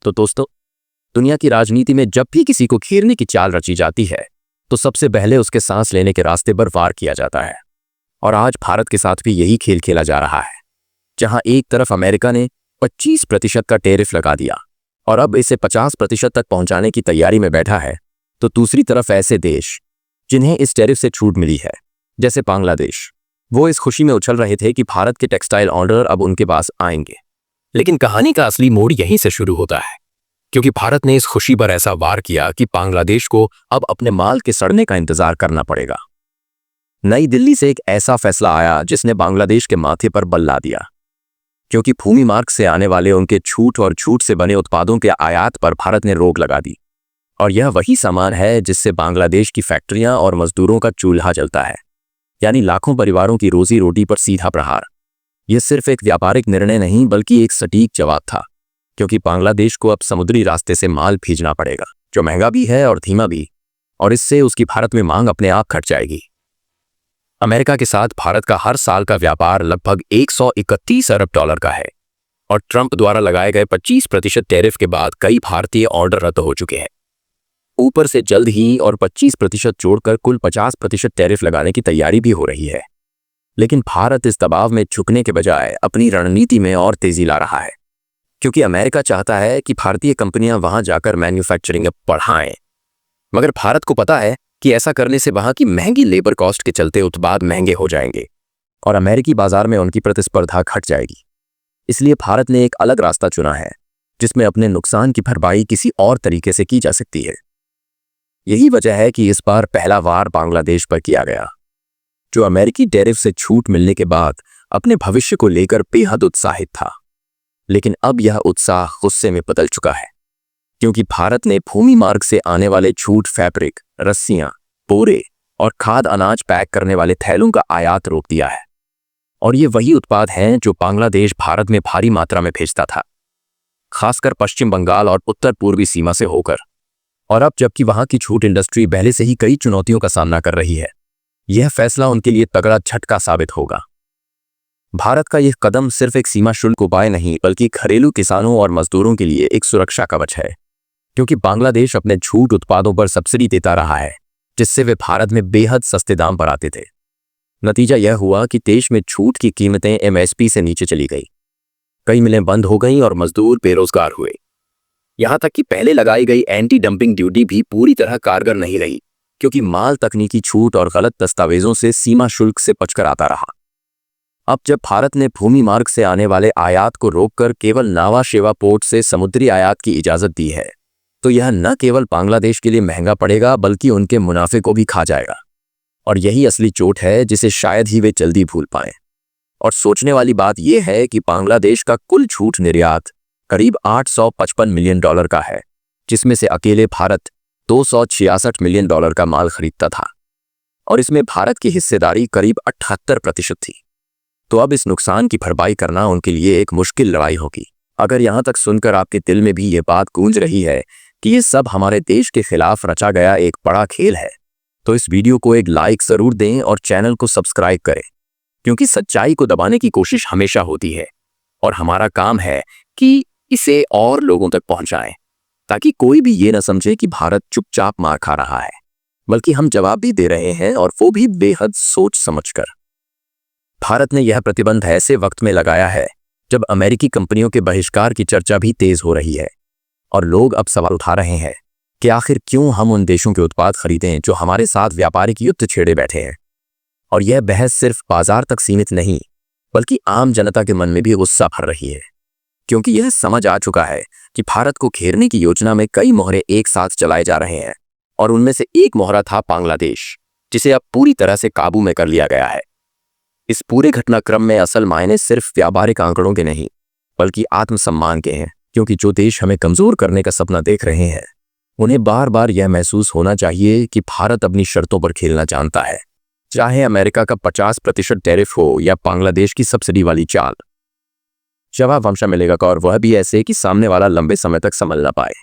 तो दोस्तों, दुनिया की राजनीति में जब भी किसी को घेरने की चाल रची जाती है तो सबसे पहले उसके सांस लेने के रास्ते पर वार किया जाता है। और आज भारत के साथ भी यही खेल खेला जा रहा है, जहां एक तरफ अमेरिका ने 25% का टैरिफ लगा दिया और अब इसे 50% तक पहुंचाने की तैयारी में बैठा है, तो दूसरी तरफ ऐसे देश जिन्हें इस टैरिफ से छूट मिली है, जैसे बांग्लादेश, वो इस खुशी में उछल रहे थे कि भारत के टेक्सटाइल ऑर्डर अब उनके पास आएंगे। लेकिन कहानी का असली मोड़ यहीं से शुरू होता है, क्योंकि भारत ने इस खुशी पर ऐसा वार किया कि बांग्लादेश को अब अपने माल के सड़ने का इंतजार करना पड़ेगा। नई दिल्ली से एक ऐसा फैसला आया जिसने बांग्लादेश के माथे पर बल ला दिया, क्योंकि भूमि मार्ग से आने वाले उनके छूट और छूट से बने उत्पादों के आयात पर भारत ने रोक लगा दी। और यह वही सामान है जिससे बांग्लादेश की फैक्ट्रियां और मजदूरों का चूल्हा जलता है, यानी लाखों परिवारों की रोजी रोटी पर सीधा प्रहार। यह सिर्फ एक व्यापारिक निर्णय नहीं बल्कि एक सटीक जवाब था, क्योंकि बांग्लादेश को अब समुद्री रास्ते से माल भेजना पड़ेगा, जो महंगा भी है और धीमा भी, और इससे उसकी भारत में मांग अपने आप घट जाएगी। अमेरिका के साथ भारत का हर साल का व्यापार लगभग 131 अरब डॉलर का है, और ट्रंप द्वारा लगाए गए 25% टैरिफ के बाद कई भारतीय ऑर्डर रद्द हो चुके हैं। ऊपर से जल्द ही और 25% जोड़कर कुल 50% टैरिफ लगाने की तैयारी भी हो रही है। लेकिन भारत इस दबाव में झुकने के बजाय अपनी रणनीति में और तेजी ला रहा है, क्योंकि अमेरिका चाहता है कि भारतीय कंपनियां वहां जाकर मैन्युफैक्चरिंग बढ़ाएं। मगर भारत को पता है कि ऐसा करने से वहां की महंगी लेबर कॉस्ट के चलते उत्पाद महंगे हो जाएंगे और अमेरिकी बाजार में उनकी प्रतिस्पर्धा घट जाएगी। इसलिए भारत ने एक अलग रास्ता चुना है, जिसमें अपने नुकसान की भरपाई किसी और तरीके से की जा सकती है। यही वजह है कि इस बार पहला वार बांग्लादेश पर किया गया, जो अमेरिकी टैरिफ से छूट मिलने के बाद अपने भविष्य को लेकर बेहद उत्साहित था। लेकिन अब यह उत्साह गुस्से में बदल चुका है, क्योंकि भारत ने भूमि मार्ग से आने वाले छूट फैब्रिक, रस्सियां, बोरे और खाद्य अनाज पैक करने वाले थैलों का आयात रोक दिया है। और ये वही उत्पाद हैं जो बांग्लादेश भारत में भारी मात्रा में भेजता था, खासकर पश्चिम बंगाल और उत्तर पूर्वी सीमा से होकर। और अब जबकि वहां की छूट इंडस्ट्री पहले से ही कई चुनौतियों का सामना कर रही है, यह फैसला उनके लिए तगड़ा झटका साबित होगा। भारत का यह कदम सिर्फ एक सीमा शुल्क उपाय नहीं बल्कि घरेलू किसानों और मजदूरों के लिए एक सुरक्षा कवच है, क्योंकि बांग्लादेश अपने छूट उत्पादों पर सब्सिडी देता रहा है, जिससे वे भारत में बेहद सस्ते दाम पर आते थे। नतीजा यह हुआ कि देश में छूट की कीमतें MSP से नीचे चली गई, कई मिलें बंद हो गईं और मजदूर बेरोजगार हुए। यहां तक कि पहले लगाई गई एंटी डंपिंग ड्यूटी भी पूरी तरह कारगर नहीं रही, क्योंकि माल तकनीकी छूट और गलत दस्तावेजों से सीमा शुल्क से बचकर आता रहा। अब जब भारत ने भूमि मार्ग से आने वाले आयात को रोककर केवल नावा शेवा पोर्ट से समुद्री आयात की इजाजत दी है, तो यह न केवल बांग्लादेश के लिए महंगा पड़ेगा बल्कि उनके मुनाफे को भी खा जाएगा। और यही असली चोट है जिसे शायद ही वे जल्दी भूल पाएं। और सोचने वाली बात यह है कि बांग्लादेश का कुल छूट निर्यात करीब 855 मिलियन डॉलर का है, जिसमें से अकेले भारत 266 मिलियन डॉलर का माल खरीदता था, और इसमें भारत की हिस्सेदारी करीब 78% थी। तो अब इस नुकसान की भरपाई करना उनके लिए एक मुश्किल लड़ाई होगी। अगर यहां तक सुनकर आपके दिल में भी ये बात गूंज रही है कि ये सब हमारे देश के खिलाफ रचा गया एक बड़ा खेल है, तो इस वीडियो को एक लाइक जरूर दें और चैनल को सब्सक्राइब करें, क्योंकि सच्चाई को दबाने की कोशिश हमेशा होती है और हमारा काम है कि इसे और लोगों तक पहुंचाएं, ताकि कोई भी ये न समझे कि भारत चुपचाप मार खा रहा है, बल्कि हम जवाब भी दे रहे हैं, और वो भी बेहद सोच समझकर। भारत ने यह प्रतिबंध ऐसे वक्त में लगाया है जब अमेरिकी कंपनियों के बहिष्कार की चर्चा भी तेज हो रही है, और लोग अब सवाल उठा रहे हैं कि आखिर क्यों हम उन देशों के उत्पाद खरीदें जो हमारे साथ व्यापारिक युद्ध छेड़े बैठे हैं। और यह बहस सिर्फ बाजार तक सीमित नहीं बल्कि आम जनता के मन में भी गुस्सा भर रही है, क्योंकि यह समझ आ चुका है कि भारत को घेरने की योजना में कई मोहरे एक साथ चलाए जा रहे हैं, और उनमें से एक मोहरा था बांग्लादेश, जिसे अब पूरी तरह से काबू में कर लिया गया है। इस पूरे घटनाक्रम में असल मायने सिर्फ व्यापारिक आंकड़ों के नहीं बल्कि आत्मसम्मान के हैं, क्योंकि जो देश हमें कमजोर करने का सपना देख रहे हैं, उन्हें बार बार यह महसूस होना चाहिए कि भारत अपनी शर्तों पर खेलना जानता है, चाहे अमेरिका का 50% टैरिफ हो या बांग्लादेश की सब्सिडी वाली चाल। जवाब हमेशा मिलेगा, और वह भी ऐसे कि सामने वाला लंबे समय तक संभल ना पाए।